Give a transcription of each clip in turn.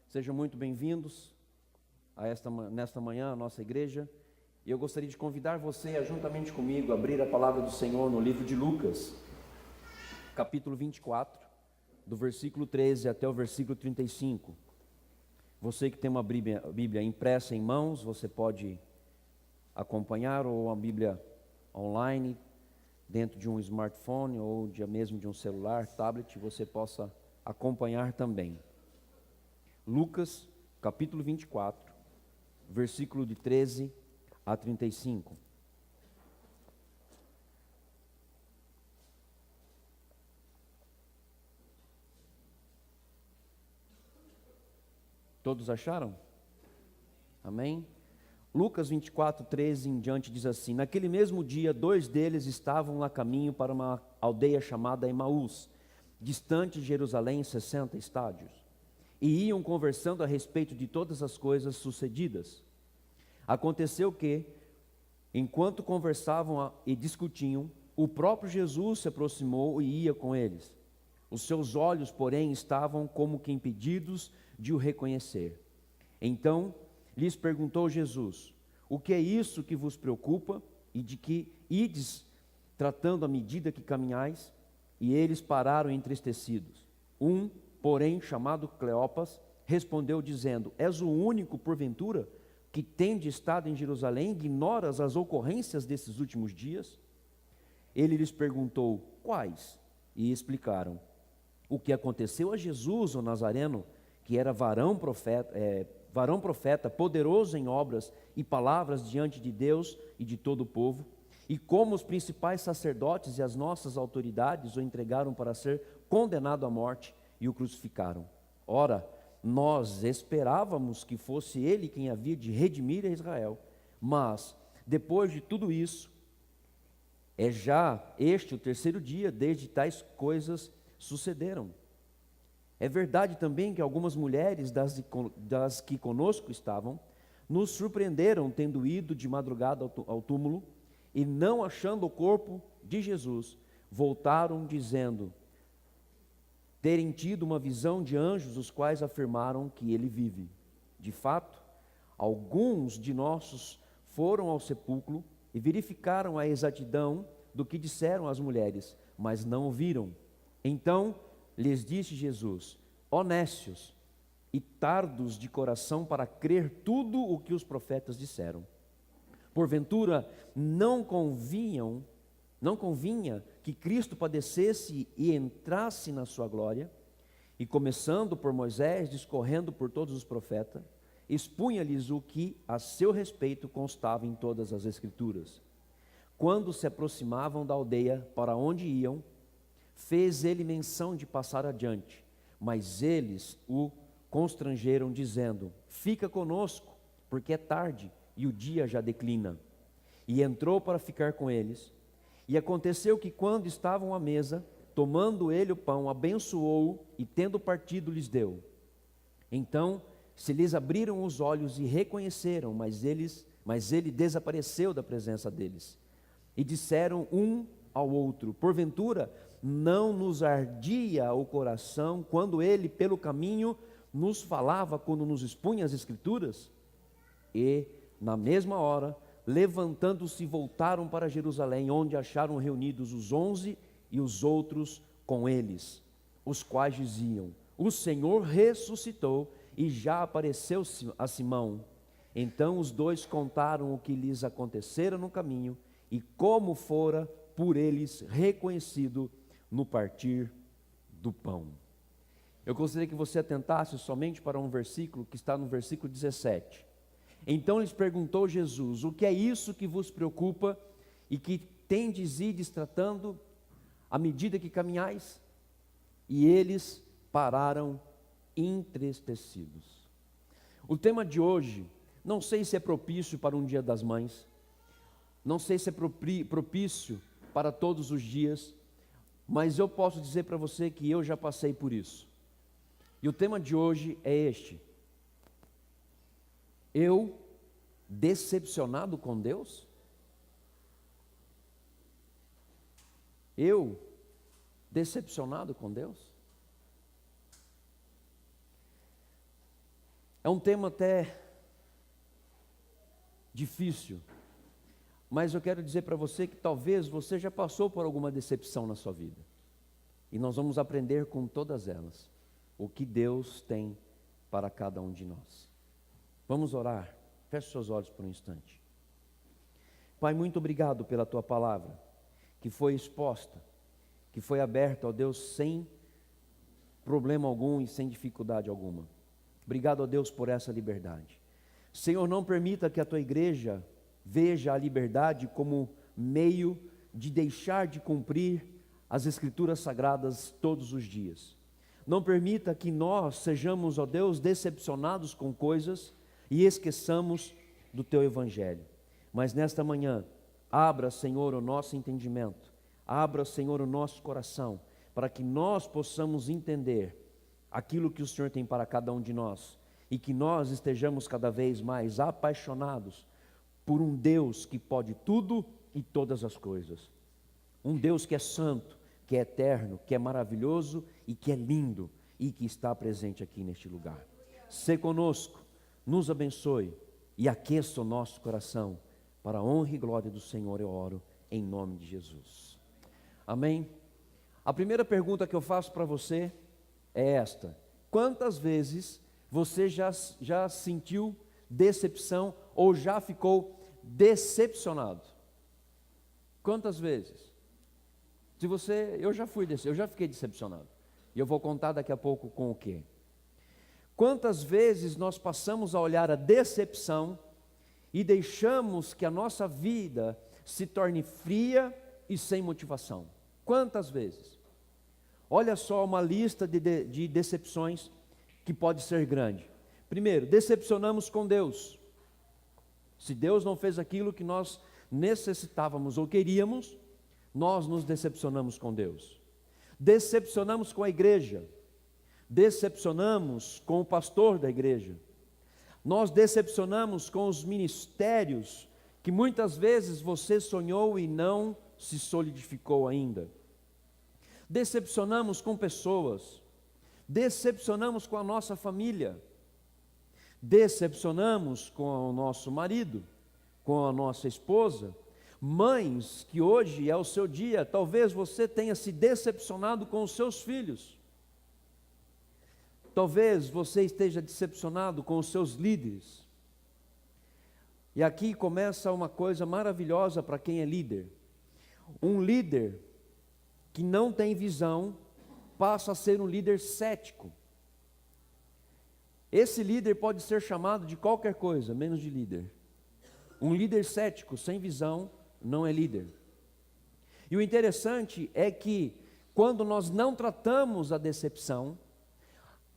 Sejam muito bem-vindos nesta manhã à nossa igreja. E eu gostaria de convidar você a, juntamente comigo, abrir a palavra do Senhor no livro de Lucas, capítulo 24, do versículo 13 até o versículo 35. Você que tem uma Bíblia impressa em mãos, você pode acompanhar, ou uma Bíblia online, dentro de um smartphone ou mesmo de um celular, tablet, você possa acompanhar também. Lucas, capítulo 24, versículo de 13 a 35. Todos acharam? Amém? Lucas 24, 13 em diante diz assim: Naquele mesmo dia, 2 deles estavam a caminho para uma aldeia chamada Emaús, distante de Jerusalém 60 estádios. E iam conversando a respeito de todas as coisas sucedidas. Aconteceu que, enquanto conversavam e discutiam, o próprio Jesus se aproximou e ia com eles. Os seus olhos, porém, estavam como que impedidos de o reconhecer. Então lhes perguntou Jesus: O que é isso que vos preocupa e de que ides tratando à medida que caminhais? E eles pararam entristecidos. Porém, chamado Cleopas, respondeu dizendo: És o único, porventura, que tende estado em Jerusalém, e ignoras as ocorrências desses últimos dias? Ele lhes perguntou: Quais? E explicaram o que aconteceu a Jesus, o Nazareno, que era varão profeta, poderoso em obras e palavras diante de Deus e de todo o povo, e como os principais sacerdotes e as nossas autoridades o entregaram para ser condenado à morte e o crucificaram. Ora, nós esperávamos que fosse ele quem havia de redimir a Israel, mas, depois de tudo isso, é já este o 3º dia desde tais coisas sucederam. É verdade também que algumas mulheres das que conosco estavam, nos surpreenderam tendo ido de madrugada ao túmulo, e não achando o corpo de Jesus, voltaram dizendo terem tido uma visão de anjos, os quais afirmaram que ele vive. De fato, alguns de nossos foram ao sepulcro e verificaram a exatidão do que disseram as mulheres, mas não o viram. Então lhes disse Jesus: Ó nécios e tardos de coração para crer tudo o que os profetas disseram. Porventura não convinha que Cristo padecesse e entrasse na sua glória? E começando por Moisés, discorrendo por todos os profetas, expunha-lhes o que a seu respeito constava em todas as Escrituras. Quando se aproximavam da aldeia para onde iam, fez ele menção de passar adiante, mas eles o constrangeram, dizendo: Fica conosco, porque é tarde e o dia já declina. E entrou para ficar com eles. E aconteceu que, quando estavam à mesa, tomando ele o pão, abençoou-o e, tendo partido, lhes deu. Então se lhes abriram os olhos e reconheceram, mas ele desapareceu da presença deles. E disseram um ao outro: Porventura não nos ardia o coração quando ele pelo caminho nos falava, quando nos expunha as Escrituras? E na mesma hora, levantando-se, voltaram para Jerusalém, onde acharam reunidos os 11 e os outros com eles, os quais diziam: O Senhor ressuscitou e já apareceu a Simão. Então os 2 contaram o que lhes acontecera no caminho e como fora por eles reconhecido no partir do pão. Eu gostaria que você atentasse somente para um versículo que está no versículo 17. Então lhes perguntou Jesus: O que é isso que vos preocupa e que tendes ides tratando à medida que caminhais? E eles pararam entristecidos. O tema de hoje, não sei se é propício para um Dia das Mães, não sei se é propício para todos os dias, mas eu posso dizer para você que eu já passei por isso. E o tema de hoje é este: Eu decepcionado com Deus? Eu decepcionado com Deus? É um tema até difícil, mas eu quero dizer para você que talvez você já passou por alguma decepção na sua vida. E nós vamos aprender com todas elas o que Deus tem para cada um de nós. Vamos orar. Feche seus olhos por um instante. Pai, muito obrigado pela tua palavra, que foi exposta, que foi aberta, ó Deus, sem problema algum e sem dificuldade alguma. Obrigado, ó Deus, por essa liberdade. Senhor, não permita que a tua igreja veja a liberdade como meio de deixar de cumprir as Escrituras Sagradas todos os dias. Não permita que nós sejamos, ó Deus, decepcionados com coisas e esqueçamos do teu Evangelho. Mas nesta manhã, abra, Senhor, o nosso entendimento, abra, Senhor, o nosso coração, para que nós possamos entender aquilo que o Senhor tem para cada um de nós, e que nós estejamos cada vez mais apaixonados por um Deus que pode tudo e todas as coisas. Um Deus que é santo, que é eterno, que é maravilhoso e que é lindo, e que está presente aqui neste lugar. Sê conosco, nos abençoe e aqueça o nosso coração, para a honra e glória do Senhor eu oro, em nome de Jesus. Amém? A primeira pergunta que eu faço para você é esta: quantas vezes você já sentiu decepção ou já ficou decepcionado? Quantas vezes? Eu já fiquei decepcionado. E eu vou contar daqui a pouco com o quê. Quantas vezes nós passamos a olhar a decepção e deixamos que a nossa vida se torne fria e sem motivação? Quantas vezes? Olha só uma lista de decepções que pode ser grande. Primeiro, decepcionamos com Deus. Se Deus não fez aquilo que nós necessitávamos ou queríamos, nós nos decepcionamos com Deus. Decepcionamos com a igreja. Decepcionamos com o pastor da igreja. Nós decepcionamos com os ministérios que muitas vezes você sonhou e não se solidificou ainda. Decepcionamos com pessoas. Decepcionamos com a nossa família. Decepcionamos com o nosso marido, com a nossa esposa. Mães, que hoje é o seu dia, talvez você tenha se decepcionado com os seus filhos. Talvez você esteja decepcionado com os seus líderes. E aqui começa uma coisa maravilhosa para quem é líder. Um líder que não tem visão passa a ser um líder cético. Esse líder pode ser chamado de qualquer coisa, menos de líder. Um líder cético, sem visão, não é líder. E o interessante é que, quando nós não tratamos a decepção,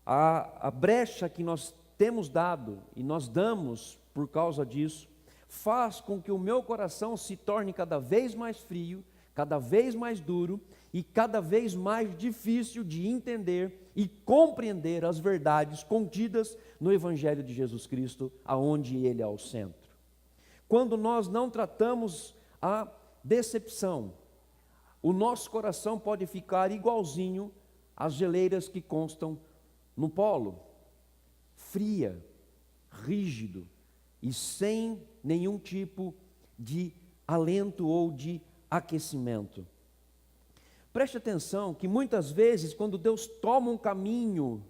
a brecha que nós temos dado, e nós damos por causa disso, faz com que o meu coração se torne cada vez mais frio, cada vez mais duro, e cada vez mais difícil de entender e compreender as verdades contidas no Evangelho de Jesus Cristo, aonde Ele é o centro. Quando nós não tratamos a decepção, o nosso coração pode ficar igualzinho às geleiras que constam no polo, fria, rígido e sem nenhum tipo de alento ou de aquecimento. Preste atenção que muitas vezes, quando Deus toma um caminho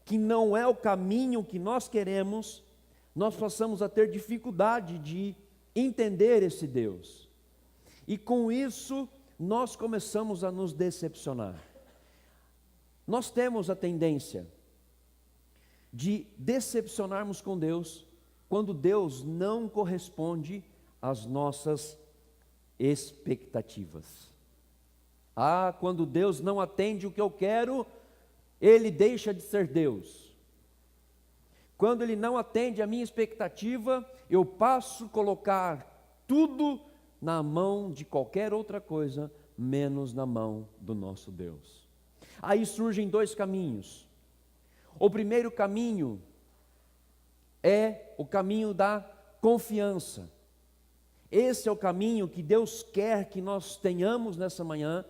que não é o caminho que nós queremos, nós passamos a ter dificuldade de entender esse Deus. E com isso, nós começamos a nos decepcionar. Nós temos a tendência de decepcionarmos com Deus quando Deus não corresponde às nossas expectativas. Quando Deus não atende o que eu quero, Ele deixa de ser Deus. Quando Ele não atende a minha expectativa, eu passo a colocar tudo na mão de qualquer outra coisa, menos na mão do nosso Deus. Aí surgem dois caminhos. O primeiro caminho é o caminho da confiança. Esse é o caminho que Deus quer que nós tenhamos nessa manhã,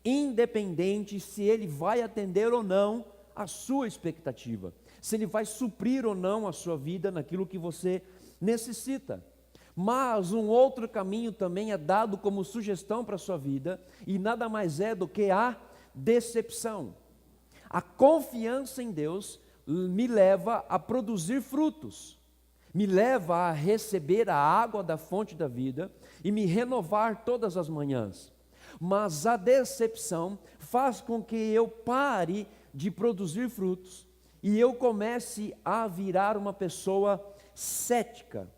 independente se Ele vai atender ou não a sua expectativa, se Ele vai suprir ou não a sua vida naquilo que você necessita. Mas um outro caminho também é dado como sugestão para a sua vida, e nada mais é do que a decepção. A confiança em Deus me leva a produzir frutos, me leva a receber a água da fonte da vida e me renovar todas as manhãs. Mas a decepção faz com que eu pare de produzir frutos e eu comece a virar uma pessoa cética.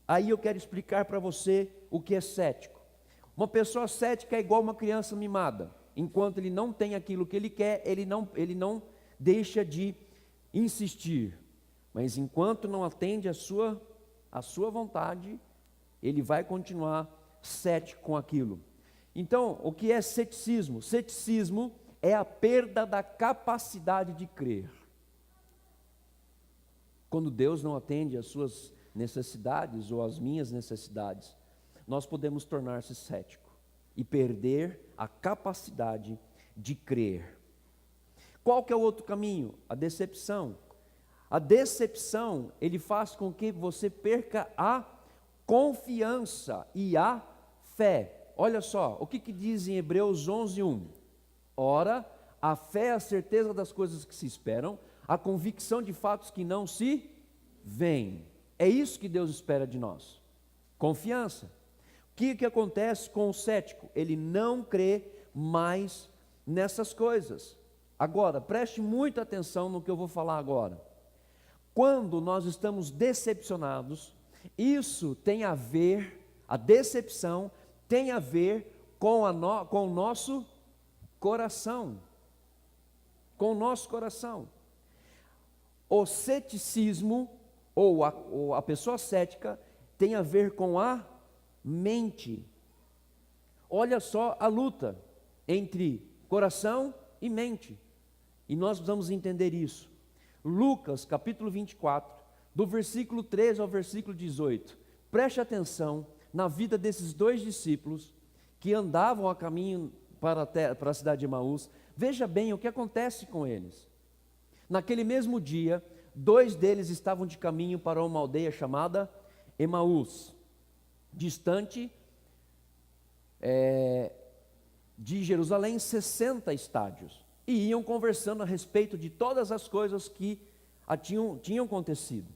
Aí eu quero explicar para você o que é cético. Uma pessoa cética é igual uma criança mimada. Enquanto ele não tem aquilo que ele quer, ele não deixa de insistir. Mas enquanto não atende a sua vontade, ele vai continuar cético com aquilo. Então, o que é ceticismo? Ceticismo é a perda da capacidade de crer. Quando Deus não atende às suas necessidades ou às minhas necessidades, nós podemos tornar-se cético e perder a capacidade de crer. Qual que é o outro caminho? A decepção. A decepção, ele faz com que você perca a confiança e a fé. Olha só, o que diz em Hebreus 11:1? Ora, a fé é a certeza das coisas que se esperam, a convicção de fatos que não se veem. É isso que Deus espera de nós, confiança. O que acontece com o cético? Ele não crê mais nessas coisas. Agora, preste muita atenção no que eu vou falar agora. Quando nós estamos decepcionados, isso tem a ver, a decepção tem a ver com o nosso coração. Com o nosso coração. O ceticismo, ou a pessoa cética, tem a ver com a mente. Olha só a luta entre coração e mente. E nós precisamos entender isso. Lucas capítulo 24, do versículo 13 ao versículo 18. Preste atenção na vida desses dois discípulos que andavam a caminho para a cidade de Emaús. Veja bem o que acontece com eles. Naquele mesmo dia, dois deles estavam de caminho para uma aldeia chamada Emaús, distante de Jerusalém 60 estádios. E iam conversando a respeito de todas as coisas que tinham acontecido.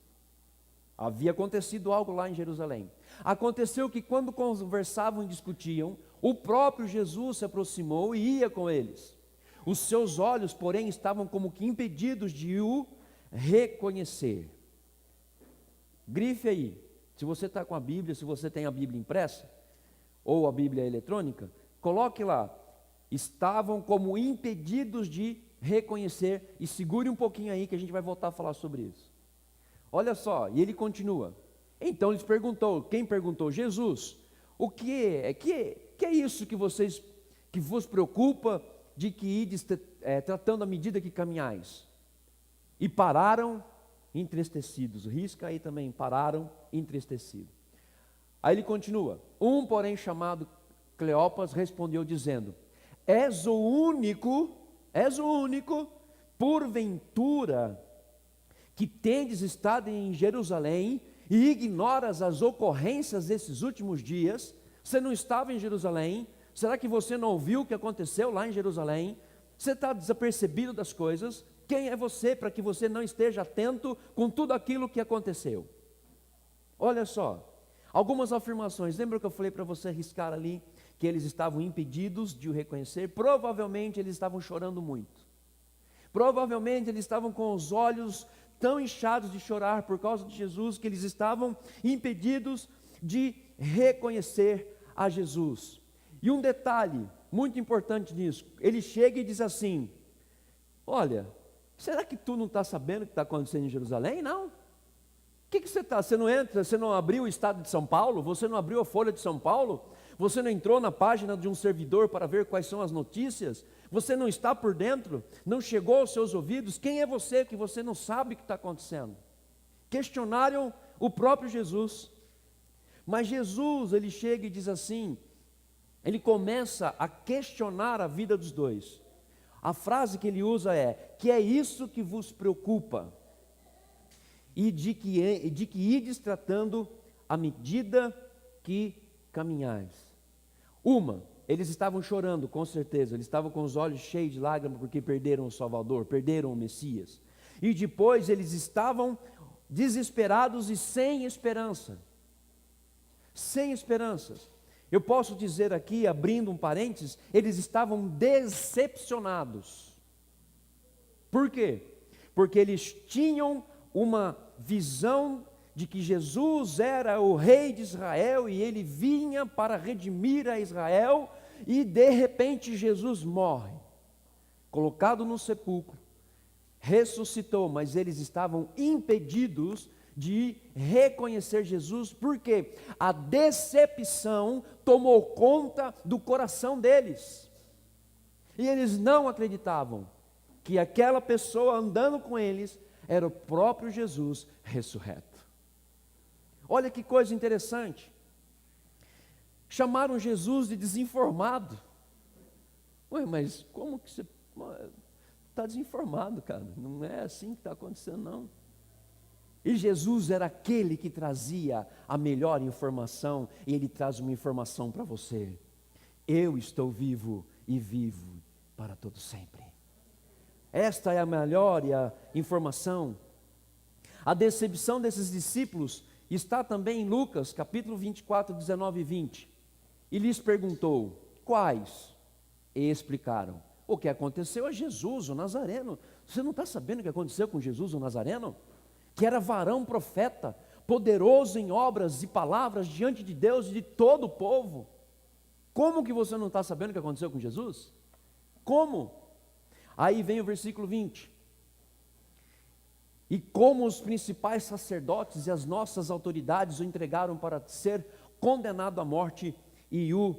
Havia acontecido algo lá em Jerusalém. Aconteceu que quando conversavam e discutiam, o próprio Jesus se aproximou e ia com eles. Os seus olhos, porém, estavam como que impedidos de o reconhecer. Grife aí, se você está com a Bíblia, se você tem a Bíblia impressa, ou a Bíblia eletrônica, coloque lá, estavam como impedidos de reconhecer, e segure um pouquinho aí que a gente vai voltar a falar sobre isso. Olha só, e ele continua. Então lhes perguntou, quem perguntou? Jesus. O que é isso que vos preocupa de que ides tratando à medida que caminhais? E pararam entristecidos. Risca aí também, pararam entristecidos. Aí ele continua. Um, porém, chamado Cleopas, respondeu dizendo: És o único, porventura, que tendes estado em Jerusalém e ignoras as ocorrências desses últimos dias? Você não estava em Jerusalém? Será que você não ouviu o que aconteceu lá em Jerusalém? Você está desapercebido das coisas? Quem é você para que você não esteja atento com tudo aquilo que aconteceu? Olha só, algumas afirmações. Lembra que eu falei para você riscar ali que eles estavam impedidos de o reconhecer? Provavelmente eles estavam chorando muito. Provavelmente eles estavam com os olhos tão inchados de chorar por causa de Jesus, que eles estavam impedidos de reconhecer a Jesus. E um detalhe muito importante nisso, ele chega e diz assim: olha, será que tu não está sabendo o que está acontecendo em Jerusalém? Não. O que você está? Você não entra, você não abriu o estado de São Paulo? Você não abriu a Folha de São Paulo? Você não entrou na página de um servidor para ver quais são as notícias? Você não está por dentro? Não chegou aos seus ouvidos? Quem é você que você não sabe o que está acontecendo? questionaram o próprio Jesus. Mas Jesus, ele chega e diz assim, ele começa a questionar a vida dos dois. A frase que ele usa é: que é isso que vos preocupa? E de que ides tratando à medida que caminhais. Eles estavam chorando, com certeza, eles estavam com os olhos cheios de lágrimas porque perderam o Salvador, perderam o Messias. E depois eles estavam desesperados e sem esperança. Sem esperanças. Eu posso dizer aqui, abrindo um parênteses, eles estavam decepcionados. Por quê? Porque eles tinham uma visão de que Jesus era o rei de Israel e ele vinha para redimir a Israel, e de repente Jesus morre, colocado no sepulcro, ressuscitou, mas eles estavam impedidos de reconhecer Jesus, porque a decepção tomou conta do coração deles, e eles não acreditavam que aquela pessoa andando com eles era o próprio Jesus ressurreto. Olha que coisa interessante, chamaram Jesus de desinformado. Ué, mas como que você está desinformado, cara? Não é assim que está acontecendo, não. E Jesus era aquele que trazia a melhor informação, e Ele traz uma informação para você: eu estou vivo e vivo para todo sempre. Esta é a melhor informação. A decepção desses discípulos está também em Lucas, capítulo 24, 19 e 20. E lhes perguntou: quais? E explicaram: o que aconteceu a Jesus, o Nazareno. Você não está sabendo o que aconteceu com Jesus, o Nazareno? Que era varão profeta, poderoso em obras e palavras diante de Deus e de todo o povo. Como que você não está sabendo o que aconteceu com Jesus? Como? Aí vem o versículo 20. E como os principais sacerdotes e as nossas autoridades o entregaram para ser condenado à morte e o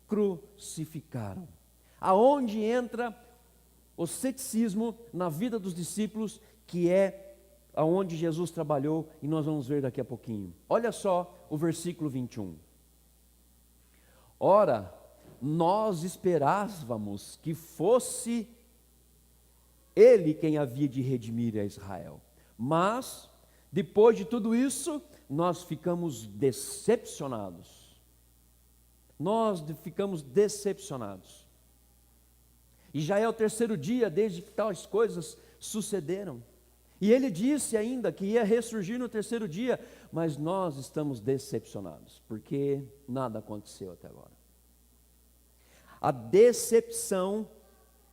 crucificaram. Aonde entra o ceticismo na vida dos discípulos, que é aonde Jesus trabalhou, e nós vamos ver daqui a pouquinho. Olha só o versículo 21. Ora, nós esperávamos que fosse Ele quem havia de redimir a Israel. Mas, depois de tudo isso, nós ficamos decepcionados. Nós ficamos decepcionados. E já é o terceiro dia desde que tais coisas sucederam. E ele disse ainda que ia ressurgir no terceiro dia, mas nós estamos decepcionados, porque nada aconteceu até agora. A decepção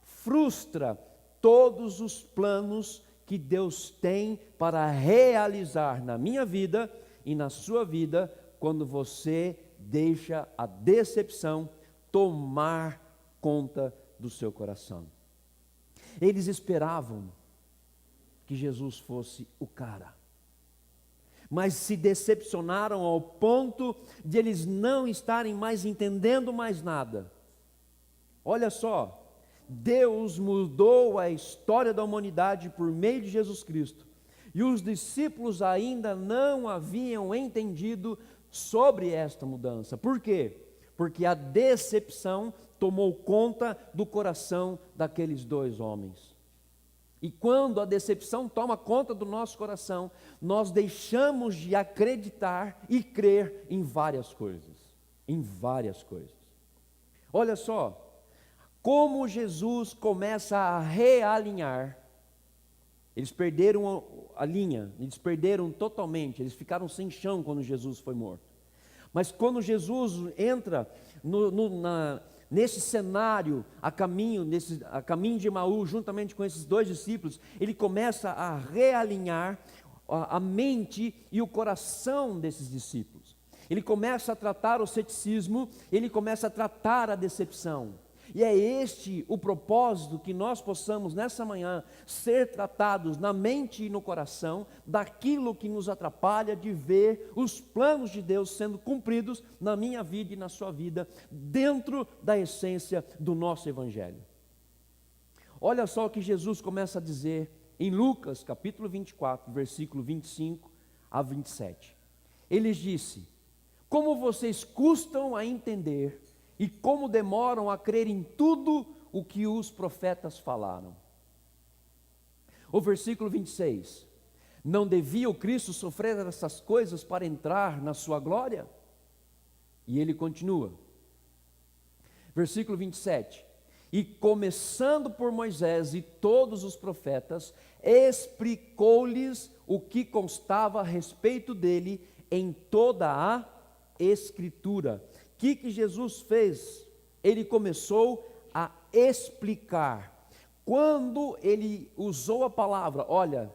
frustra todos os planos que Deus tem para realizar na minha vida e na sua vida, quando você deixa a decepção tomar conta do seu coração. Eles esperavam que Jesus fosse o cara, mas se decepcionaram ao ponto de eles não estarem mais entendendo mais nada. Olha só, Deus mudou a história da humanidade por meio de Jesus Cristo, e os discípulos ainda não haviam entendido sobre esta mudança. Por quê? Porque a decepção tomou conta do coração daqueles dois homens. E quando a decepção toma conta do nosso coração, nós deixamos de acreditar e crer em várias coisas. Em várias coisas. Olha só, como Jesus começa a realinhar. Eles perderam a linha, eles perderam totalmente, eles ficaram sem chão quando Jesus foi morto. Mas quando Jesus entra nesse cenário, a caminho de Emaús, juntamente com esses dois discípulos, ele começa a realinhar a mente e o coração desses discípulos. Ele começa a tratar o ceticismo, ele começa a tratar a decepção. E é este o propósito, que nós possamos nessa manhã ser tratados na mente e no coração daquilo que nos atrapalha de ver os planos de Deus sendo cumpridos na minha vida e na sua vida, dentro da essência do nosso Evangelho. Olha só o que Jesus começa a dizer em Lucas capítulo 24, versículo 25 a 27. Ele disse: como vocês custam a entender e como demoram a crer em tudo o que os profetas falaram. O versículo 26. Não devia o Cristo sofrer essas coisas para entrar na sua glória? E ele continua. Versículo 27. E começando por Moisés e todos os profetas, explicou-lhes o que constava a respeito dele em toda a Escritura. O que Jesus fez? Ele começou a explicar. Quando ele usou a palavra, olha,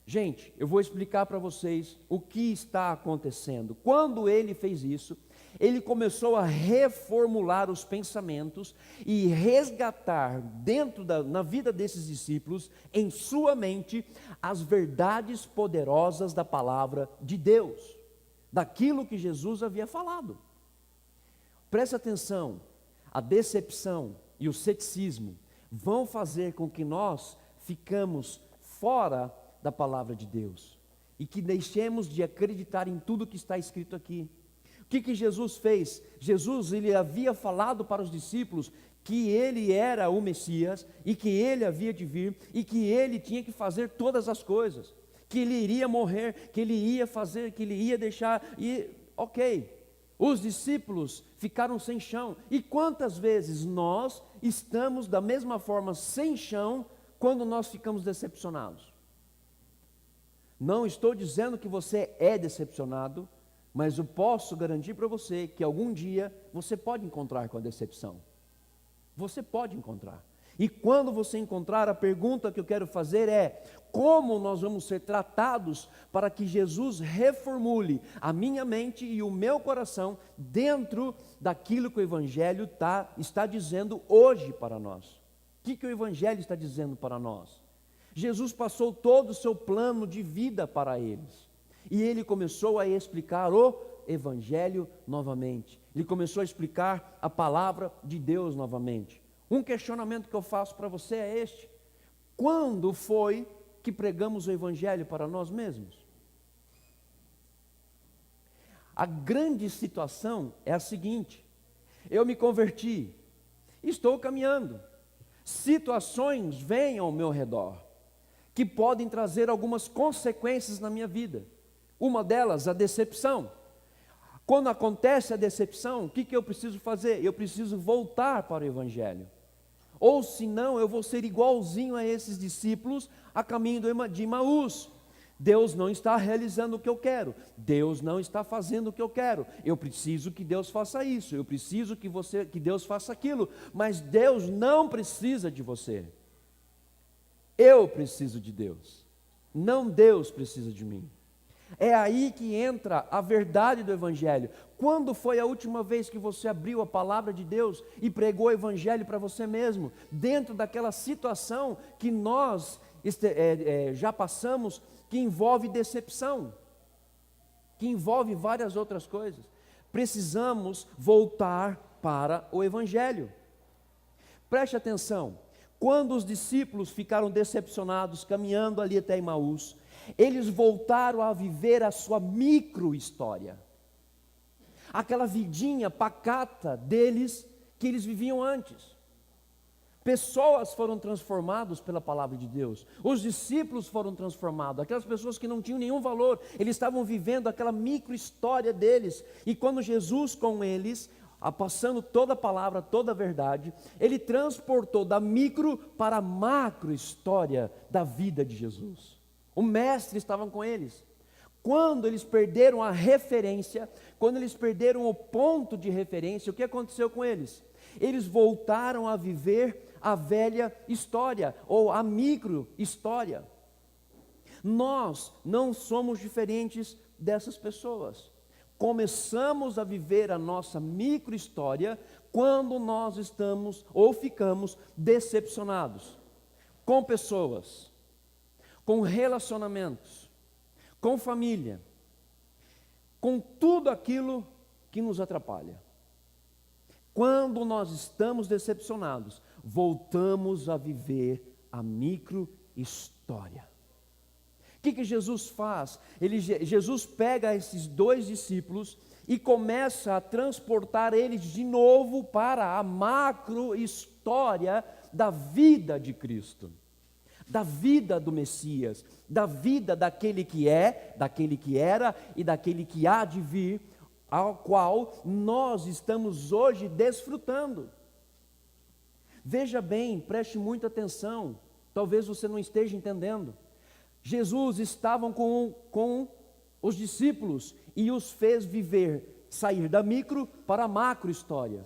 gente, eu vou explicar para vocês o que está acontecendo. Quando ele fez isso, ele começou a reformular os pensamentos e resgatar na vida desses discípulos, em sua mente, as verdades poderosas da palavra de Deus, daquilo que Jesus havia falado. Preste atenção, a decepção e o ceticismo vão fazer com que nós ficamos fora da palavra de Deus e que deixemos de acreditar em tudo que está escrito aqui. O que Jesus fez? Jesus, ele havia falado para os discípulos que ele era o Messias e que ele havia de vir e que ele tinha que fazer todas as coisas, que ele iria morrer, que ele ia fazer, que ele ia deixar, e ok, os discípulos ficaram sem chão. E quantas vezes nós estamos da mesma forma sem chão quando nós ficamos decepcionados? Não estou dizendo que você é decepcionado, mas eu posso garantir para você que algum dia você pode encontrar com a decepção. Você pode encontrar. E quando você encontrar, a pergunta que eu quero fazer é: como nós vamos ser tratados para que Jesus reformule a minha mente e o meu coração dentro daquilo que o Evangelho está dizendo hoje para nós? O que o Evangelho está dizendo para nós? Jesus passou todo o seu plano de vida para eles. E ele começou a explicar o Evangelho novamente. Ele começou a explicar a palavra de Deus novamente. Um questionamento que eu faço para você é este: quando foi que pregamos o Evangelho para nós mesmos? A grande situação é a seguinte: eu me converti, estou caminhando, situações vêm ao meu redor, que podem trazer algumas consequências na minha vida. Uma delas, a decepção. Quando acontece a decepção, o que eu preciso fazer? Eu preciso voltar para o Evangelho. Ou senão eu vou ser igualzinho a esses discípulos a caminho de Emaús. Deus não está realizando o que eu quero, Deus não está fazendo o que eu quero. Eu preciso que Deus faça isso, eu preciso que Deus faça aquilo, mas Deus não precisa de você. Eu preciso de Deus, não Deus precisa de mim. É aí que entra a verdade do Evangelho. Quando foi a última vez que você abriu a palavra de Deus e pregou o Evangelho para você mesmo, dentro daquela situação que nós já passamos, que envolve decepção, que envolve várias outras coisas? Precisamos voltar para o Evangelho. Preste atenção, quando os discípulos ficaram decepcionados, caminhando ali até Emaús, eles voltaram a viver a sua micro-história, aquela vidinha pacata deles, que eles viviam antes. Pessoas foram transformadas pela palavra de Deus, os discípulos foram transformados, aquelas pessoas que não tinham nenhum valor, eles estavam vivendo aquela micro-história deles, e quando Jesus com eles, passando toda a palavra, toda a verdade, ele transportou da micro para a macro-história da vida de Jesus. O mestre estava com eles. Quando eles perderam a referência, quando eles perderam o ponto de referência, o que aconteceu com eles? Eles voltaram a viver a velha história, ou a micro-história. Nós não somos diferentes dessas pessoas. Começamos a viver a nossa micro-história quando nós estamos ou ficamos decepcionados com pessoas, com relacionamentos, com família, com tudo aquilo que nos atrapalha. Quando nós estamos decepcionados, voltamos a viver a micro-história. O que Jesus faz? Jesus pega esses dois discípulos e começa a transportar eles de novo para a macro história da vida de Cristo, da vida do Messias, da vida daquele que é, daquele que era e daquele que há de vir, ao qual nós estamos hoje desfrutando. Veja bem, preste muita atenção, talvez você não esteja entendendo. Jesus estava com os discípulos e os fez viver, sair da micro para a macro história.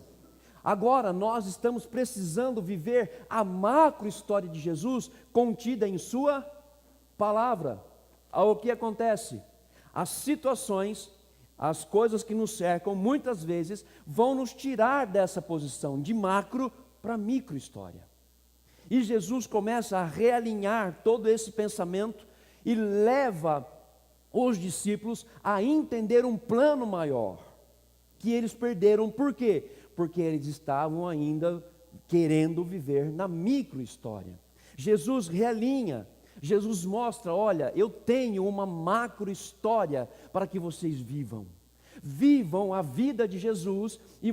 Agora nós estamos precisando viver a macro história de Jesus contida em sua palavra. O que acontece? As situações, as coisas que nos cercam, muitas vezes vão nos tirar dessa posição de macro para micro história. E Jesus começa a realinhar todo esse pensamento e leva os discípulos a entender um plano maior, que eles perderam. Por quê? Porque eles estavam ainda querendo viver na micro história. Jesus realinha, Jesus mostra, olha, eu tenho uma macro história para que vocês vivam. Vivam a vida de Jesus e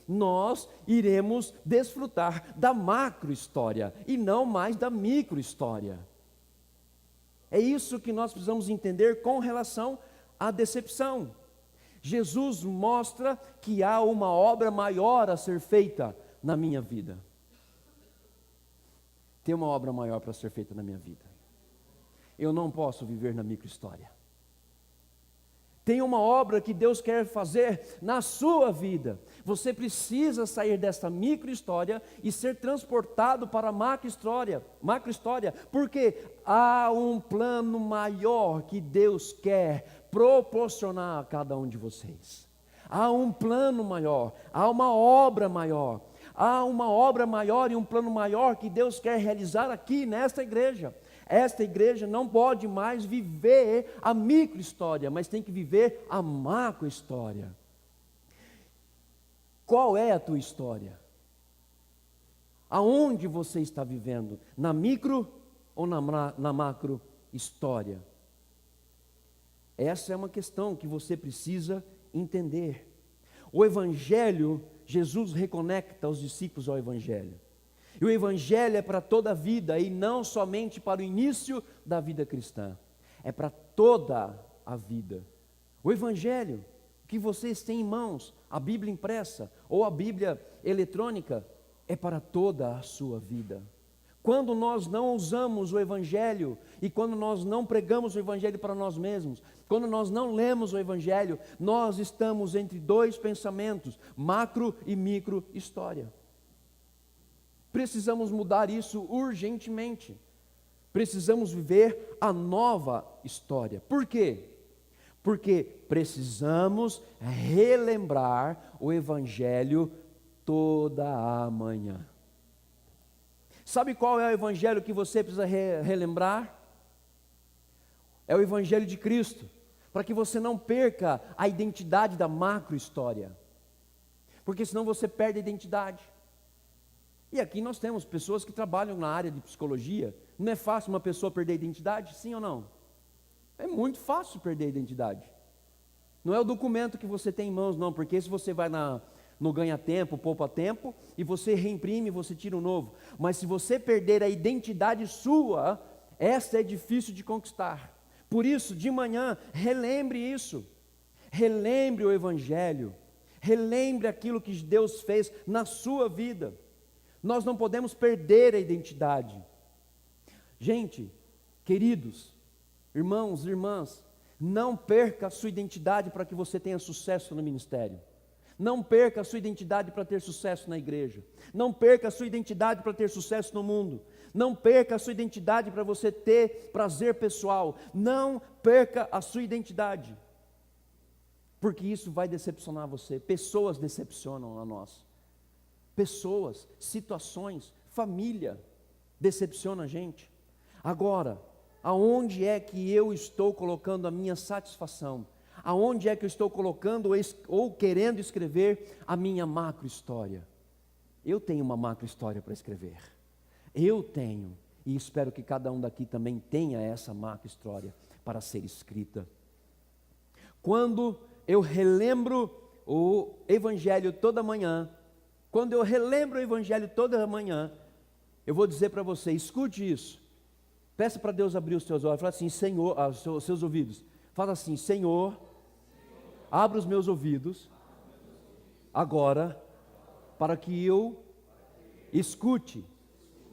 nós iremos desfrutar da macro história e não mais da micro história. É isso que nós precisamos entender com relação à decepção. Jesus mostra que há uma obra maior a ser feita na minha vida. Tem uma obra maior para ser feita na minha vida. Eu não posso viver na micro história. Tem uma obra que Deus quer fazer na sua vida. Você precisa sair dessa micro história e ser transportado para a macro história, porque há um plano maior que Deus quer proporcionar a cada um de vocês. Há um plano maior, há uma obra maior. Há uma obra maior e um plano maior que Deus quer realizar aqui nesta igreja. Esta igreja não pode mais viver a micro história, mas tem que viver a macro história. Qual é a tua história? Aonde você está vivendo? Na micro ou na macro história? Essa é uma questão que você precisa entender. O Evangelho, Jesus reconecta os discípulos ao Evangelho. E o Evangelho é para toda a vida e não somente para o início da vida cristã. É para toda a vida. O Evangelho que vocês têm em mãos, a Bíblia impressa ou a Bíblia eletrônica, é para toda a sua vida. Quando nós não usamos o Evangelho e quando nós não pregamos o Evangelho para nós mesmos, quando nós não lemos o Evangelho, nós estamos entre dois pensamentos, macro e micro história. Precisamos mudar isso urgentemente. Precisamos viver a nova história. Por quê? Porque precisamos relembrar o Evangelho toda a manhã. Sabe qual é o Evangelho que você precisa relembrar? É o Evangelho de Cristo, para que você não perca a identidade da macro história, porque senão você perde a identidade. E aqui nós temos pessoas que trabalham na área de psicologia. Não é fácil uma pessoa perder a identidade, sim ou não? É muito fácil perder a identidade. Não é o documento que você tem em mãos, não, porque se você vai no ganha-tempo, poupa-tempo, e você reimprime, você tira um novo. Mas se você perder a identidade sua, essa é difícil de conquistar. Por isso, de manhã, relembre isso. Relembre o Evangelho. Relembre aquilo que Deus fez na sua vida. Nós não podemos perder a identidade. Gente, queridos, irmãos, irmãs, não perca a sua identidade para que você tenha sucesso no ministério. Não perca a sua identidade para ter sucesso na igreja. Não perca a sua identidade para ter sucesso no mundo. Não perca a sua identidade para você ter prazer pessoal. Não perca a sua identidade, porque isso vai decepcionar você. Pessoas decepcionam a nós. Pessoas, situações, família decepciona a gente. Agora, aonde é que eu estou colocando a minha satisfação? Aonde é que eu estou colocando ou querendo escrever a minha macro história? Eu tenho uma macro história para escrever. Eu tenho. E espero que cada um daqui também tenha essa macro história para ser escrita. Quando eu relembro o Evangelho toda manhã, eu vou dizer para você, escute isso. Peça para Deus abrir os teus olhos. Fala assim, Senhor, os seus ouvidos. Fala assim, Senhor, abra os meus ouvidos agora, para que eu escute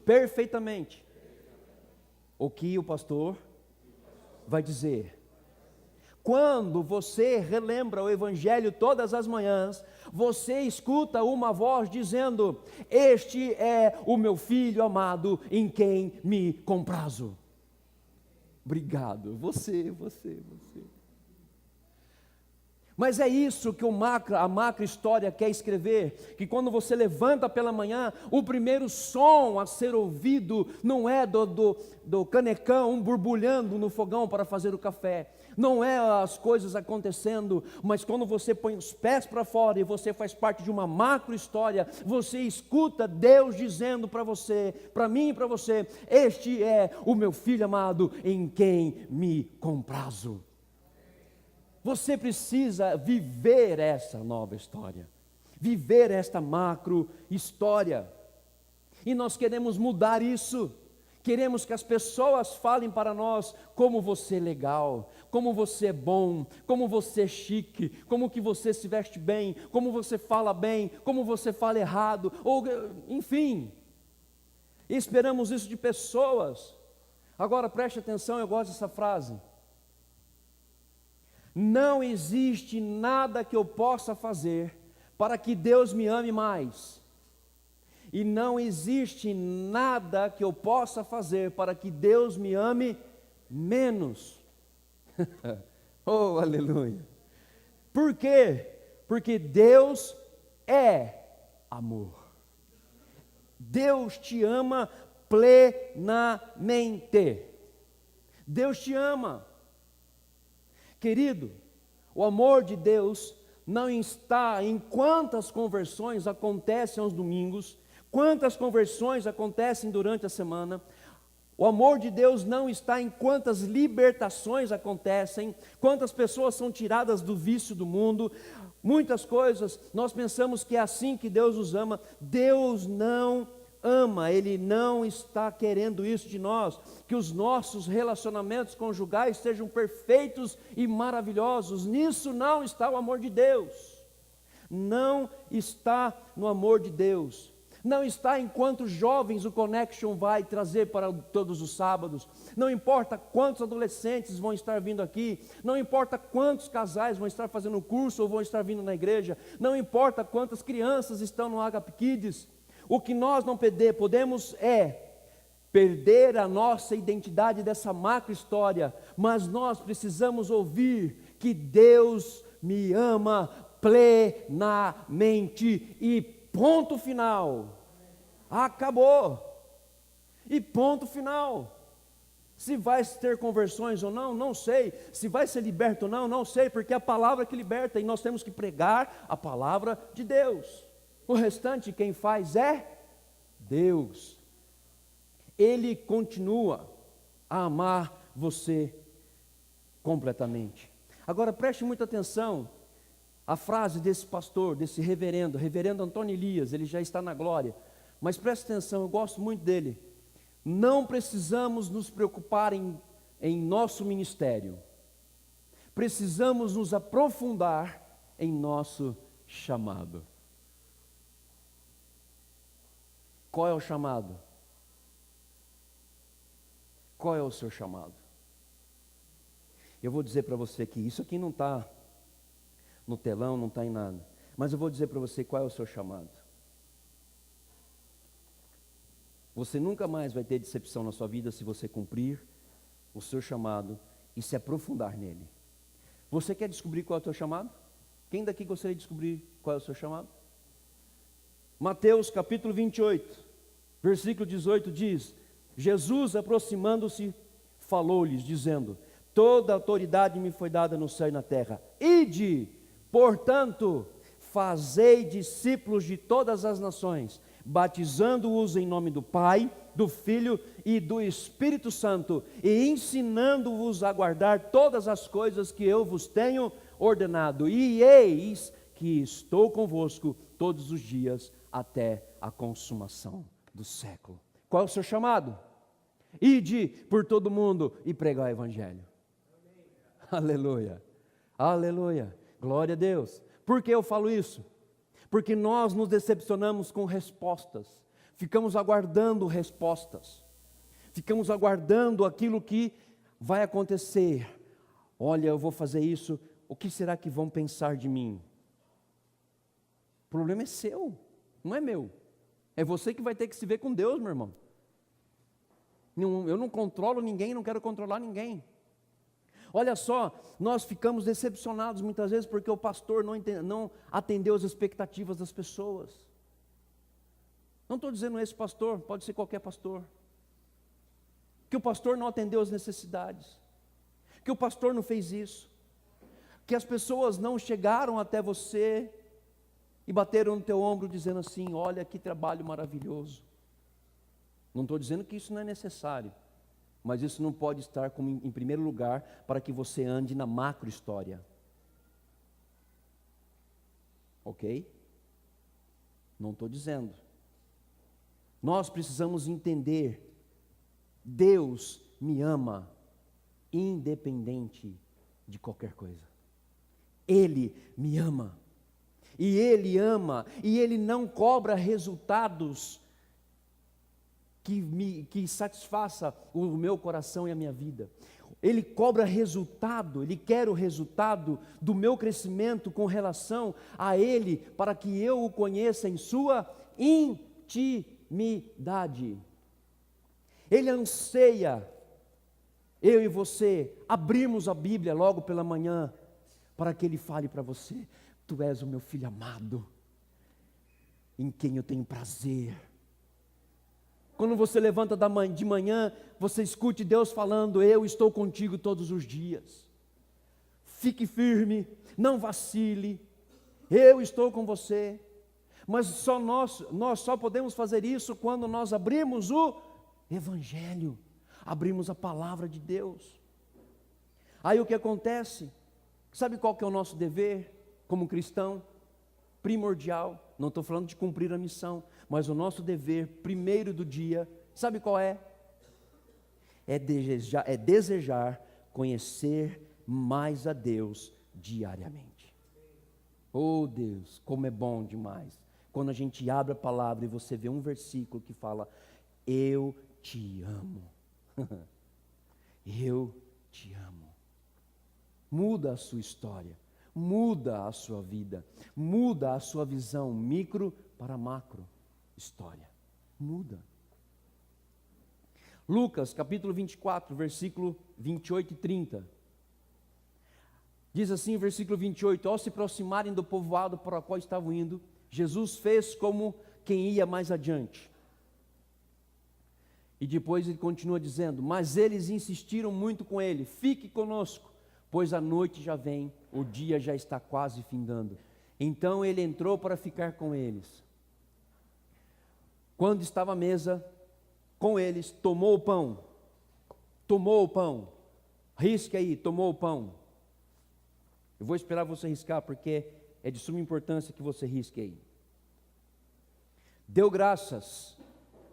perfeitamente o que o pastor vai dizer. Quando você relembra o Evangelho todas as manhãs, você escuta uma voz dizendo: este é o meu filho amado, em quem me comprazo. Obrigado, você. Mas é isso que a macro história quer escrever, que quando você levanta pela manhã, o primeiro som a ser ouvido não é do canecão borbulhando no fogão para fazer o café, não é as coisas acontecendo, mas quando você põe os pés para fora e você faz parte de uma macro história, você escuta Deus dizendo para você, para mim e para você: este é o meu filho amado, em quem me comprazo. Você precisa viver essa nova história, viver esta macro história, e nós queremos mudar isso. Queremos que as pessoas falem para nós como você é legal, como você é bom, como você é chique, como que você se veste bem, como você fala bem, como você fala errado, ou enfim, esperamos isso de pessoas. Agora preste atenção, eu gosto dessa frase: não existe nada que eu possa fazer para que Deus me ame mais, e não existe nada que eu possa fazer para que Deus me ame menos. Oh, aleluia! Por quê? Porque Deus é amor. Deus te ama plenamente. Deus te ama. Querido, o amor de Deus não está em quantas conversões acontecem aos domingos, quantas conversões acontecem durante a semana. O amor de Deus não está em quantas libertações acontecem, quantas pessoas são tiradas do vício do mundo. Muitas coisas, nós pensamos que é assim que Deus nos ama. Deus não ama, Ele não está querendo isso de nós, que os nossos relacionamentos conjugais sejam perfeitos e maravilhosos. Nisso não está o amor de Deus, não está no amor de Deus, não está em quantos jovens o Connection vai trazer para todos os sábados, não importa quantos adolescentes vão estar vindo aqui, não importa quantos casais vão estar fazendo curso ou vão estar vindo na igreja, não importa quantas crianças estão no Agape Kids. O que nós não podemos é perder a nossa identidade dessa macro história, mas nós precisamos ouvir que Deus me ama plenamente e ponto final. Acabou. E ponto final. Se vai ter conversões ou não, não sei. Se vai ser liberto ou não, não sei, porque é a palavra que liberta e nós temos que pregar a palavra de Deus. O restante quem faz é Deus. Ele continua a amar você completamente. Agora preste muita atenção à frase desse pastor, desse reverendo Antônio Elias. Ele já está na glória, mas preste atenção, eu gosto muito dele. Não precisamos nos preocupar em nosso ministério, precisamos nos aprofundar em nosso chamado. Qual é o chamado? Qual é o seu chamado? Eu vou dizer para você que isso aqui não está no telão, não está em nada, mas eu vou dizer para você qual é o seu chamado. Você nunca mais vai ter decepção na sua vida se você cumprir o seu chamado e se aprofundar nele. Você quer descobrir qual é o seu chamado? Quem daqui gostaria de descobrir qual é o seu chamado? Mateus capítulo 28, versículo 18 diz: Jesus, aproximando-se, falou-lhes, dizendo: toda autoridade me foi dada no céu e na terra. Ide, portanto, fazei discípulos de todas as nações, batizando-os em nome do Pai, do Filho e do Espírito Santo, e ensinando-vos a guardar todas as coisas que eu vos tenho ordenado. E eis que estou convosco todos os dias até a consumação do século. Qual é o seu chamado? Ide por todo mundo e pregar o Evangelho. Aleluia, aleluia, glória a Deus. Por que eu falo isso? Porque nós nos decepcionamos com respostas, ficamos aguardando respostas, ficamos aguardando aquilo que vai acontecer. Olha, eu vou fazer isso, o que será que vão pensar de mim? O problema é seu, não é meu. É você que vai ter que se ver com Deus, meu irmão. Eu não controlo ninguém, não quero controlar ninguém. Olha só, nós ficamos decepcionados muitas vezes porque o pastor não atendeu as expectativas das pessoas. Não estou dizendo esse pastor, pode ser qualquer pastor. Que o pastor não atendeu as necessidades. Que o pastor não fez isso. Que as pessoas não chegaram até você e bateram no teu ombro dizendo assim: olha que trabalho maravilhoso. Não estou dizendo que isso não é necessário. Mas isso não pode estar como em primeiro lugar para que você ande na macro história. Ok? Não estou dizendo. Nós precisamos entender, Deus me ama, independente de qualquer coisa. Ele me ama. E Ele ama, e Ele não cobra resultados que satisfaça o meu coração e a minha vida. Ele cobra resultado, Ele quer o resultado do meu crescimento com relação a Ele, para que eu o conheça em sua intimidade. Ele anseia, eu e você, abrirmos a Bíblia logo pela manhã, para que Ele fale para você: tu és o meu filho amado, em quem eu tenho prazer. Quando você levanta de manhã, você escute Deus falando: eu estou contigo todos os dias. Fique firme, não vacile, eu estou com você. Mas só nós só podemos fazer isso quando nós abrimos o Evangelho, abrimos a palavra de Deus. Aí o que acontece? Sabe qual que é o nosso dever como cristão? Primordial, não estou falando de cumprir a missão, mas o nosso dever primeiro do dia, sabe qual é? É desejar conhecer mais a Deus diariamente. Oh Deus, como é bom demais, quando a gente abre a palavra e você vê um versículo que fala: eu te amo, eu te amo. Muda a sua história, muda a sua vida, muda a sua visão micro para macro história, muda. Lucas capítulo 24, versículo 28 e 30, diz assim, versículo 28, ao se aproximarem do povoado para o qual estavam indo, Jesus fez como quem ia mais adiante, e depois ele continua dizendo, mas eles insistiram muito com ele, fique conosco, pois a noite já vem, o dia já está quase findando. Então ele entrou para ficar com eles. Quando estava à mesa com eles, tomou o pão, risque aí, tomou o pão. Eu vou esperar você riscar, porque é de suma importância que você risque aí. Deu graças,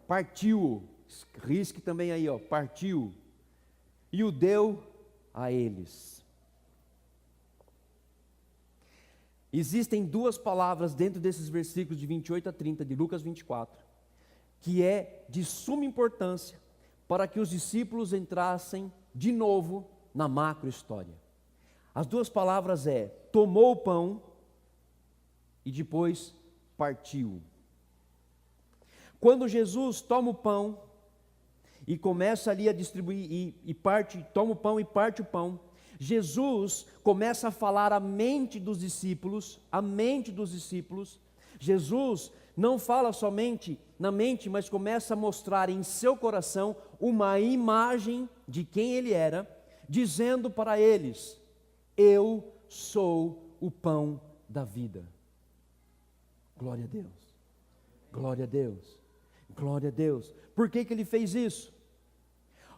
partiu, risque também aí, ó, partiu, e o deu a eles. Existem duas palavras dentro desses versículos de 28 a 30 de Lucas 24, que é de suma importância para que os discípulos entrassem de novo na macro história. As duas palavras é, tomou o pão e depois partiu. Quando Jesus toma o pão e começa ali a distribuir e parte, toma o pão e parte o pão, Jesus começa a falar à mente dos discípulos, Jesus não fala somente na mente, mas começa a mostrar em seu coração uma imagem de quem ele era, dizendo para eles, eu sou o pão da vida. Glória a Deus. Glória a Deus. Glória a Deus. Por que ele fez isso?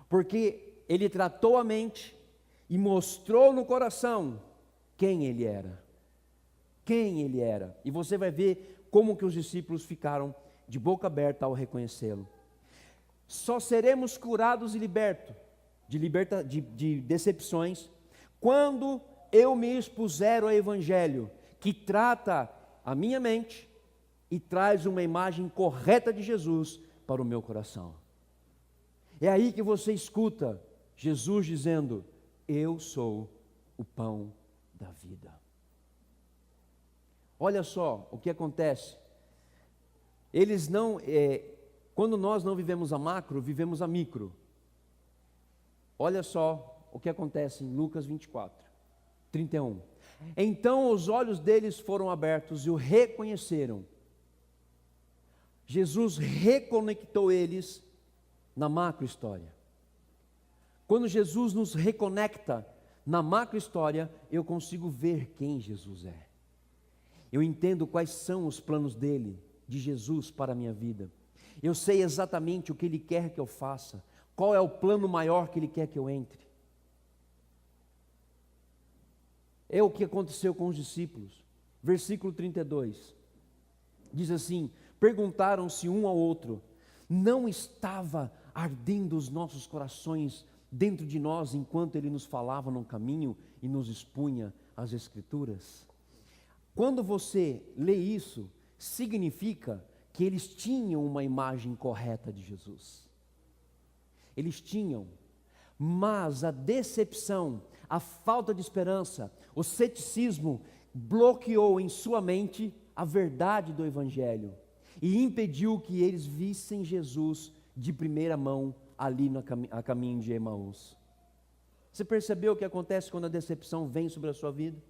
Porque ele tratou a mente e mostrou no coração quem ele era. Quem ele era. E você vai ver como que os discípulos ficaram de boca aberta ao reconhecê-lo. Só seremos curados e libertos de decepções quando eu me expuser ao Evangelho, que trata a minha mente e traz uma imagem correta de Jesus para o meu coração. É aí que você escuta Jesus dizendo: eu sou o pão da vida. Olha só o que acontece. Quando nós não vivemos a macro, vivemos a micro. Olha só o que acontece em Lucas 24, 31. Então os olhos deles foram abertos e o reconheceram. Jesus reconectou eles na macro história. Quando Jesus nos reconecta na macro história, eu consigo ver quem Jesus é. Eu entendo quais são os planos dele, de Jesus para a minha vida. Eu sei exatamente o que ele quer que eu faça, qual é o plano maior que ele quer que eu entre. É o que aconteceu com os discípulos. Versículo 32, diz assim: perguntaram-se um ao outro, não estava ardendo os nossos corações dentro de nós enquanto ele nos falava no caminho e nos expunha as Escrituras? Quando você lê isso, significa que eles tinham uma imagem correta de Jesus. Eles tinham, mas a decepção, a falta de esperança, o ceticismo bloqueou em sua mente a verdade do Evangelho e impediu que eles vissem Jesus de primeira mão ali a caminho de Emaús. Você percebeu o que acontece quando a decepção vem sobre a sua vida?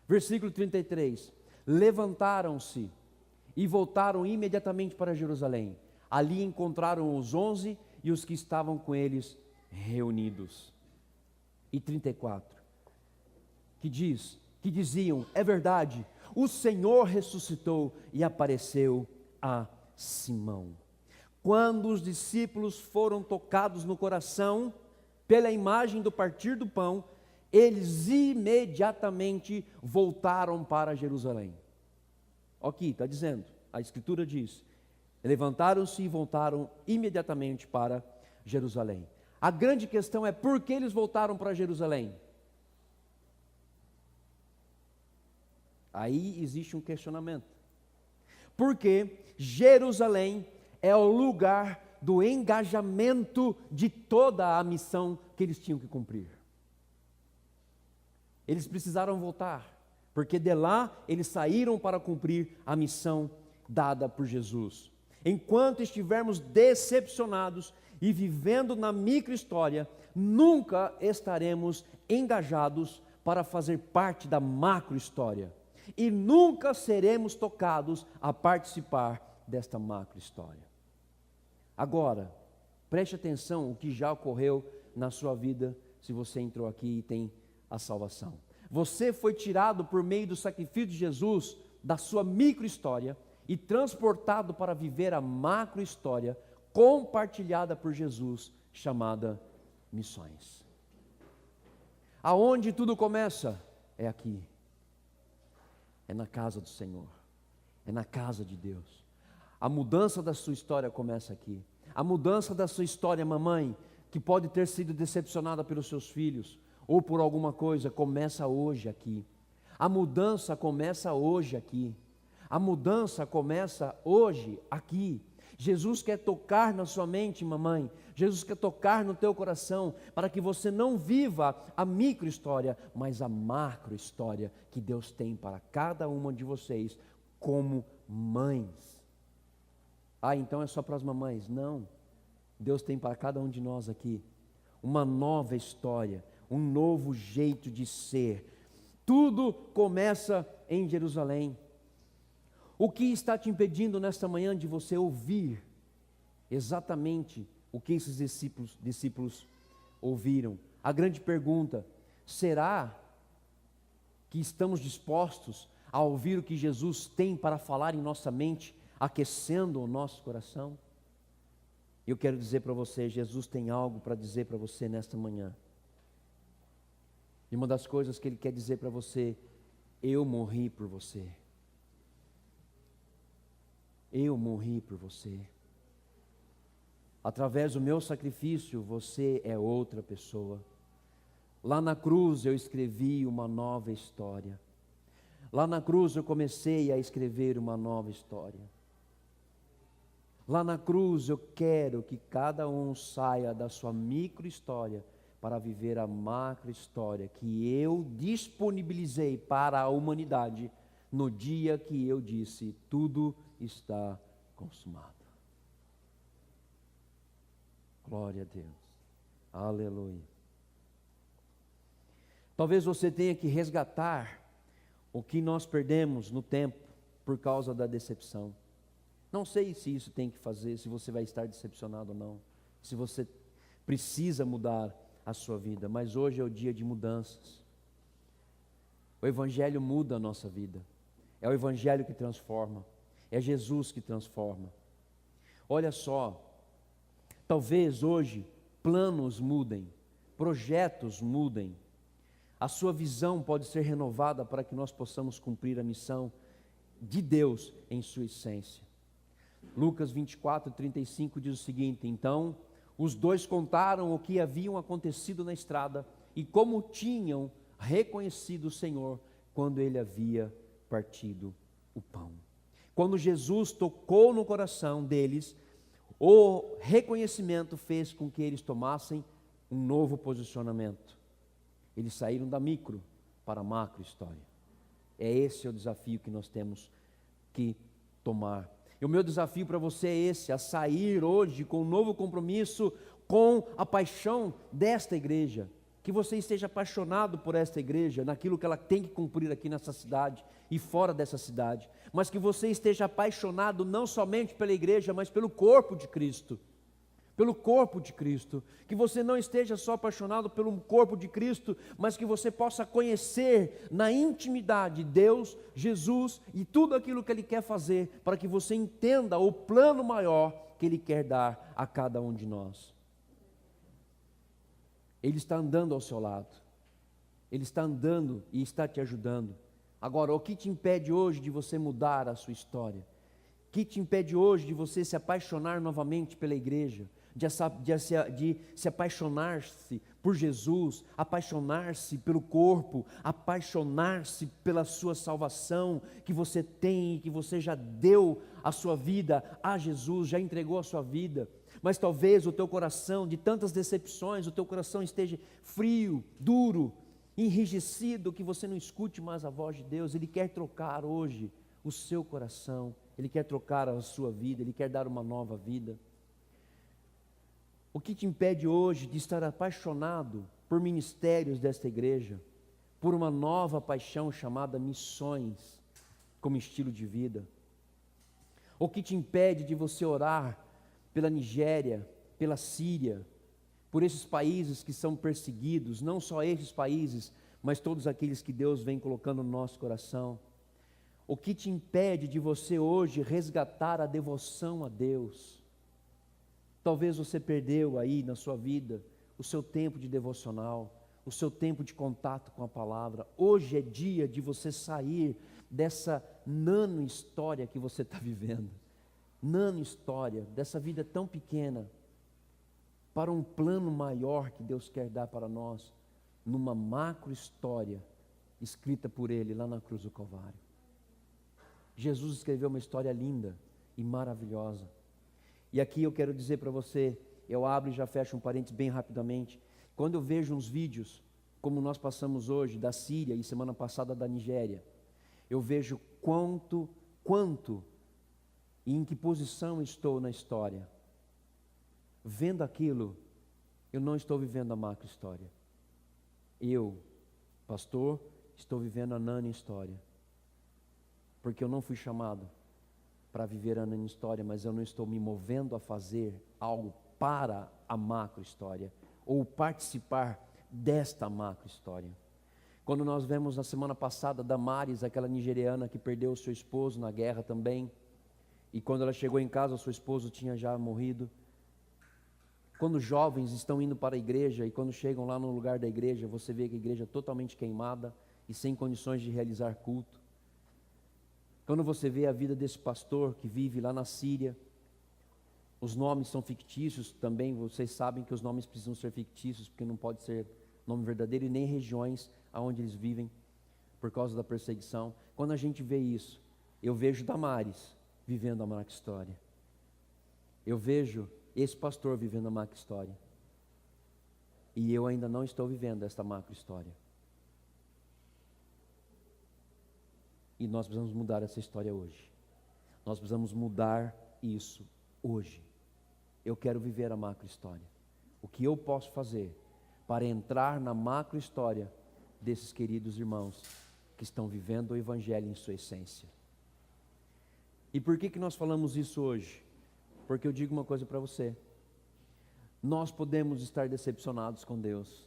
Versículo 33, levantaram-se e voltaram imediatamente para Jerusalém. Ali encontraram os 11 e os que estavam com eles reunidos. E 34, que diziam: é verdade, o Senhor ressuscitou e apareceu a Simão. Quando os discípulos foram tocados no coração pela imagem do partir do pão, eles imediatamente voltaram para Jerusalém. Aqui está dizendo, a Escritura diz: levantaram-se e voltaram imediatamente para Jerusalém. A grande questão é: por que eles voltaram para Jerusalém? Aí existe um questionamento. Porque Jerusalém é o lugar do engajamento de toda a missão que eles tinham que cumprir. Eles precisaram voltar, porque de lá eles saíram para cumprir a missão dada por Jesus. Enquanto estivermos decepcionados e vivendo na micro-história, nunca estaremos engajados para fazer parte da macro-história. E nunca seremos tocados a participar desta macro-história. Agora, preste atenção o que já ocorreu na sua vida, se você entrou aqui e tem a salvação. Você foi tirado por meio do sacrifício de Jesus da sua micro-história e transportado para viver a macro-história compartilhada por Jesus, chamada missões. Aonde tudo começa? É aqui. É na casa do Senhor. É na casa de Deus. A mudança da sua história começa aqui. A mudança da sua história, mamãe, que pode ter sido decepcionada pelos seus filhos ou por alguma coisa, começa hoje aqui. A mudança começa hoje aqui. A mudança começa hoje aqui. Jesus quer tocar na sua mente, mamãe. Jesus quer tocar no teu coração, para que você não viva a micro-história, mas a macro-história que Deus tem para cada uma de vocês como mães. Ah, então é só para as mamães? Não. Deus tem para cada um de nós aqui uma nova história, um novo jeito de ser. Tudo começa em Jerusalém. O que está te impedindo nesta manhã de você ouvir exatamente o que esses discípulos ouviram? A grande pergunta: será que estamos dispostos a ouvir o que Jesus tem para falar em nossa mente aquecendo o nosso coração. Eu quero dizer para você, Jesus tem algo para dizer para você nesta manhã. E uma das coisas que Ele quer dizer para você: eu morri por você. Eu morri por você. Através do meu sacrifício, você é outra pessoa. Lá na cruz eu escrevi uma nova história. Lá na cruz eu comecei a escrever uma nova história. Lá na cruz eu quero que cada um saia da sua micro-história para viver a macro-história que eu disponibilizei para a humanidade no dia que eu disse: tudo está consumado. Glória a Deus. Aleluia. Talvez você tenha que resgatar o que nós perdemos no tempo por causa da decepção. Não sei se isso tem que fazer, se você vai estar decepcionado ou não, se você precisa mudar a sua vida, mas hoje é o dia de mudanças. O Evangelho muda a nossa vida, é o Evangelho que transforma, é Jesus que transforma. Olha só, talvez hoje planos mudem, projetos mudem, a sua visão pode ser renovada para que nós possamos cumprir a missão de Deus em sua essência. Lucas 24:35 diz o seguinte: então os dois contaram o que haviam acontecido na estrada e como tinham reconhecido o Senhor quando Ele havia partido o pão. Quando Jesus tocou no coração deles, o reconhecimento fez com que eles tomassem um novo posicionamento. Eles saíram da micro para a macro história. É esse o desafio que nós temos que tomar. E o meu desafio para você é esse: a sair hoje com um novo compromisso com a paixão desta igreja. Que você esteja apaixonado por esta igreja, naquilo que ela tem que cumprir aqui nessa cidade e fora dessa cidade. Mas que você esteja apaixonado não somente pela igreja, mas pelo corpo de Cristo. Pelo corpo de Cristo, que você não esteja só apaixonado pelo corpo de Cristo, mas que você possa conhecer na intimidade Deus, Jesus e tudo aquilo que Ele quer fazer, para que você entenda o plano maior que Ele quer dar a cada um de nós. Ele está andando ao seu lado, Ele está andando e está te ajudando. Agora, o que te impede hoje de você mudar a sua história? O que te impede hoje de você se apaixonar novamente pela igreja? De se apaixonar-se por Jesus, apaixonar-se pelo corpo, apaixonar-se pela sua salvação que você tem, que você já deu a sua vida a Jesus, já entregou a sua vida. Mas talvez o teu coração, de tantas decepções, o teu coração esteja frio, duro, enrijecido, que você não escute mais a voz de Deus. Ele quer trocar hoje o seu coração, Ele quer trocar a sua vida, Ele quer dar uma nova vida. O que te impede hoje de estar apaixonado por ministérios desta igreja, por uma nova paixão chamada missões, como estilo de vida? O que te impede de você orar pela Nigéria, pela Síria, por esses países que são perseguidos, não só esses países, mas todos aqueles que Deus vem colocando no nosso coração? O que te impede de você hoje resgatar a devoção a Deus? Talvez você perdeu aí na sua vida o seu tempo de devocional, o seu tempo de contato com a palavra. Hoje é dia de você sair dessa nano história que você está vivendo, nano história, dessa vida tão pequena, para um plano maior que Deus quer dar para nós, numa macro história escrita por Ele lá na cruz do Calvário. Jesus escreveu uma história linda e maravilhosa. E aqui eu quero dizer para você, eu abro e já fecho um parênteses bem rapidamente. Quando eu vejo uns vídeos, como nós passamos hoje, da Síria e semana passada da Nigéria, eu vejo quanto e em que posição estou na história. Vendo aquilo, eu não estou vivendo a macro história. Eu, pastor, estou vivendo a nano história. Porque eu não fui chamado para viver a nano história, mas eu não estou me movendo a fazer algo para a macro história, ou participar desta macro história. Quando nós vemos na semana passada Damares, aquela nigeriana que perdeu o seu esposo na guerra também, e quando ela chegou em casa, seu esposo tinha já morrido. Quando jovens estão indo para a igreja e quando chegam lá no lugar da igreja, você vê que a igreja é totalmente queimada e sem condições de realizar culto. Quando você vê a vida desse pastor que vive lá na Síria, os nomes são fictícios também, vocês sabem que os nomes precisam ser fictícios, porque não pode ser nome verdadeiro, e nem regiões aonde eles vivem, por causa da perseguição. Quando a gente vê isso, eu vejo Damares vivendo a macro história. Eu vejo esse pastor vivendo a macro história. E eu ainda não estou vivendo esta macro história. E nós precisamos mudar essa história hoje. Nós precisamos mudar isso hoje. Eu quero viver a macro história. O que eu posso fazer para entrar na macro história desses queridos irmãos que estão vivendo o Evangelho em sua essência? E por que nós falamos isso hoje? Porque eu digo uma coisa para você. Nós podemos estar decepcionados com Deus,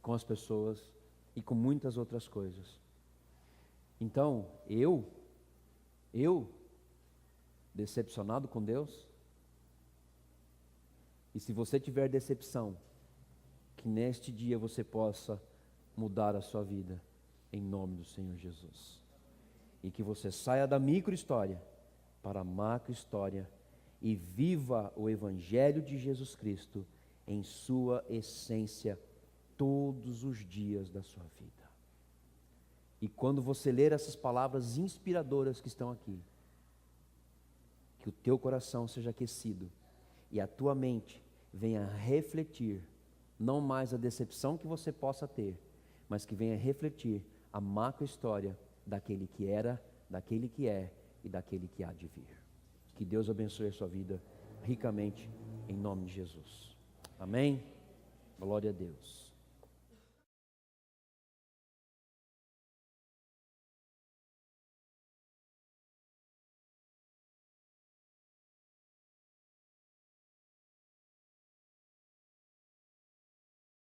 com as pessoas e com muitas outras coisas. Então, eu, decepcionado com Deus, e se você tiver decepção, que neste dia você possa mudar a sua vida, em nome do Senhor Jesus. E que você saia da micro história para a macro história e viva o Evangelho de Jesus Cristo em sua essência todos os dias da sua vida. E quando você ler essas palavras inspiradoras que estão aqui, que o teu coração seja aquecido e a tua mente venha refletir, não mais a decepção que você possa ter, mas que venha refletir a macro história daquele que era, daquele que é e daquele que há de vir. Que Deus abençoe a sua vida ricamente, em nome de Jesus. Amém? Glória a Deus.